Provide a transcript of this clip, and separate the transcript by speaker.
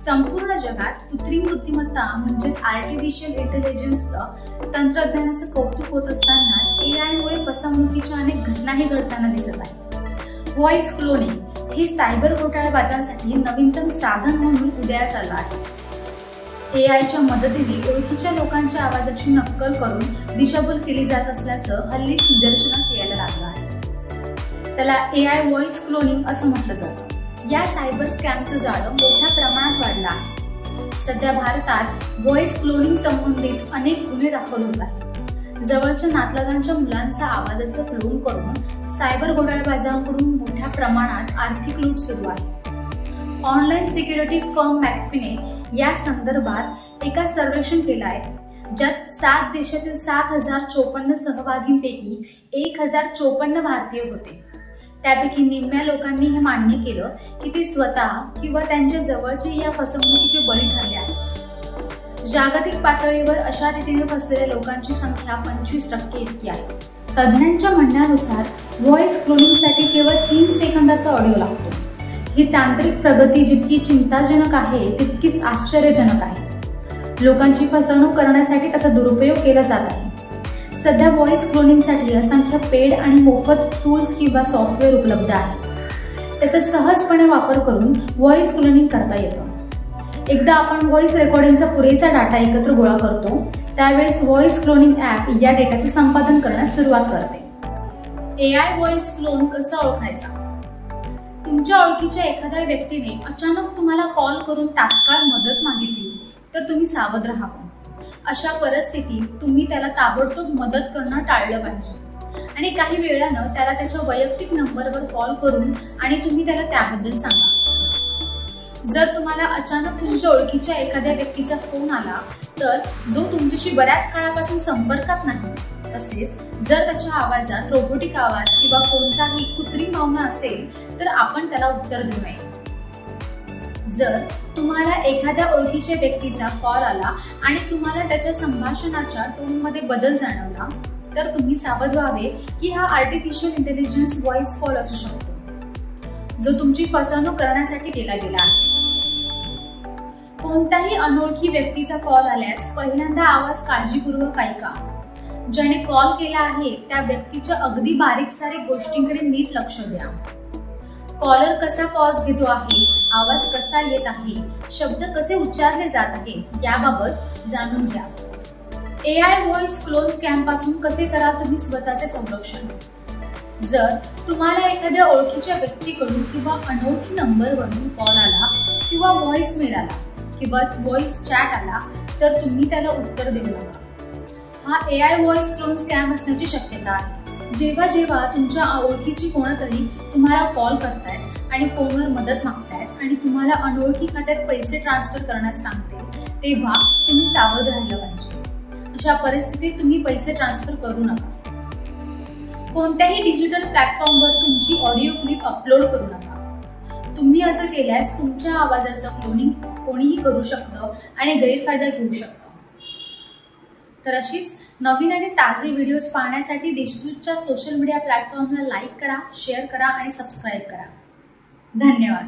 Speaker 1: संपूर्ण जगात कृत्रिम बुद्धिमत्ता म्हणजेच आर्टिफिशियल इंटेलिजन्सचं तंत्रज्ञानाचं कौतुक होत असतानाच एआयमुळे फसवणुकीच्या अनेक घटनाही घडताना दिसत आहेत। व्हॉइस क्लोनिंग हे सायबर घोटाळेबाजांसाठी नवीनतम साधन म्हणून उदयास आलं आहे। एआयच्या मदतीने ओळखीच्या लोकांच्या आवाजाची नक्कल करून दिशाभूल केली जात असल्याचं हल्लीच निदर्शनास यायला लागलं आहे। त्याला एआय व्हॉइस क्लोनिंग असं म्हटलं जातं। या सायबर स्कॅमचं जाळं मोठ्या प्रमाणात वाढलं आहे। सध्या भारतात व्हॉइस क्लोनिंग संबंधित अनेक गुन्हे दाखल होत आहेत। जवळच्या नातलगांच्या मुलांचा आवाजाचं क्लोन करून सायबर घोटाळेबाजांकडून मोठ्या प्रमाणात आर्थिक लूट सुरू आहे। ऑनलाईन सिक्युरिटी फर्म मॅकफिने या संदर्भात एका सर्वेक्षण केलं आहे, ज्यात 7 देशातील 7054 सहभागींपैकी 1054 भारतीय होते। त्यापैकी निम्म्या लोकांनी हे मान्य केलं की ते स्वतः किंवा त्यांच्या जवळचे या फसवणुकीचे बळी ठरले आहेत। जागतिक पातळीवर अशा रीतीने फसलेल्या लोकांची संख्या 25% इतकी आहे। तज्ञांच्या म्हणण्यानुसार व्हॉइस क्लोनिंगसाठी केवळ 3 सेकंदाचा ऑडिओ लागतो। ही तांत्रिक प्रगती जितकी चिंताजनक आहे तितकीच आश्चर्यजनक आहे। लोकांची फसवणूक करण्यासाठी त्याचा दुरुपयोग केला जात आहे। सध्या व्हॉइस क्लोनिंगसाठी असंख्य पेड आणि मोफत टूल्स किंवा सॉफ्टवेअर उपलब्ध आहेत। त्याचा सहजपणे वापर करून व्हॉइस क्लोनिंग करता येतं। एकदा आपण व्हॉइस रेकॉर्डिंगचा पुरेसा डाटा एकत्र गोळा करतो त्यावेळेस व्हॉइस क्लोनिंग ॲप या डेटाचे संपादन करण्यास सुरुवात करते। एआय व्हॉइस क्लोन कसा ओळखायचा? तुमच्या ओळखीच्या एखाद्या व्यक्तीने अचानक तुम्हाला कॉल करून तात्काळ मदत मागितली तर तुम्ही सावध राहावं। अशा परिस्थितीत तुम्ही त्याला ताबडतोब मदत करणं टाळलं पाहिजे आणि काही वेळानं त्याला त्याच्या वैयक्तिक नंबरवर कॉल करून आणि तुम्ही त्याला त्याबद्दल सांगा। जर तुम्हाला अचानक तुमच्या ओळखीच्या एखाद्या व्यक्तीचा फोन आला तर जो तुमच्याशी बऱ्याच काळापासून संपर्कात नाही, तसेच जर त्याच्या आवाजात रोबोटिक आवाज किंवा कोणताही कृत्रिम भावना असेल तर आपण त्याला उत्तर देऊ नये। जर तुम्हाला एखाद्या ओळखीच्या व्यक्तीचा कॉल आला आणि तुम्हाला त्याच्या संभाषणाच्या टोनमध्ये बदल जाणवला तर तुम्ही सावध व्हावे की हा आर्टिफिशियल इंटेलिजन्स व्हॉइस कॉल असू शकतो, जो तुमची फसवणूक करण्यासाठी केला गेला आहे। कोणत्याही अनोळखी व्यक्तीचा कॉल आल्यास पहिल्यांदा आवाज काळजीपूर्वक ऐका। ज्याने कॉल केला आहे त्या व्यक्तीच्या अगदी बारीक सारीक गोष्टींकडे नीट लक्ष द्या। कॉलर कसा पॉज घेतो आहे, आवाज कसा येत आहे, शब्द कसे उच्चारले जात आहेत याबाबत जाणून घ्या। एआय व्हॉइस क्लोन स्कॅम पासून कसे करा तुम्ही स्वतःचे संरक्षण? जर तुम्हाला एखाद्या ओळखीच्या व्यक्तीकडून किंवा अनोळखी नंबरवरून कॉल आला किंवा व्हॉइस मेल आला किंवा व्हॉइस चॅट आला तर तुम्ही त्याला उत्तर देऊ नका। हा एआय व्हॉइस क्लोन स्कॅम असण्याची शक्यता आहे। जेव्हा जेव्हा तुमच्या ओळखीची कोणतरी तुम्हाला कॉल करतायत आणि फोनवर मदत मागतायत आणि तुम्हाला अनोळखी खात्यात पैसे ट्रान्सफर करण्यास सांगते तेव्हा तुम्ही सावध राहिलं पाहिजे। अशा परिस्थितीत तुम्ही पैसे ट्रान्सफर करू नका। कोणत्याही डिजिटल प्लॅटफॉर्मवर तुमची ऑडिओ क्लिप अपलोड करू नका। तुम्ही असं केल्यास तुमच्या आवाजाचं क्लोनिंग कोणीही करू शकतं आणि गैरफायदा घेऊ शकतं। तर अशीच नवीन आणि ताजे व्हिडिओज पाहण्यासाठी देशदूतच्या सोशल मीडिया प्लॅटफॉर्मला लाईक करा, शेअर करा आणि सबस्क्राईब करा। धन्यवाद।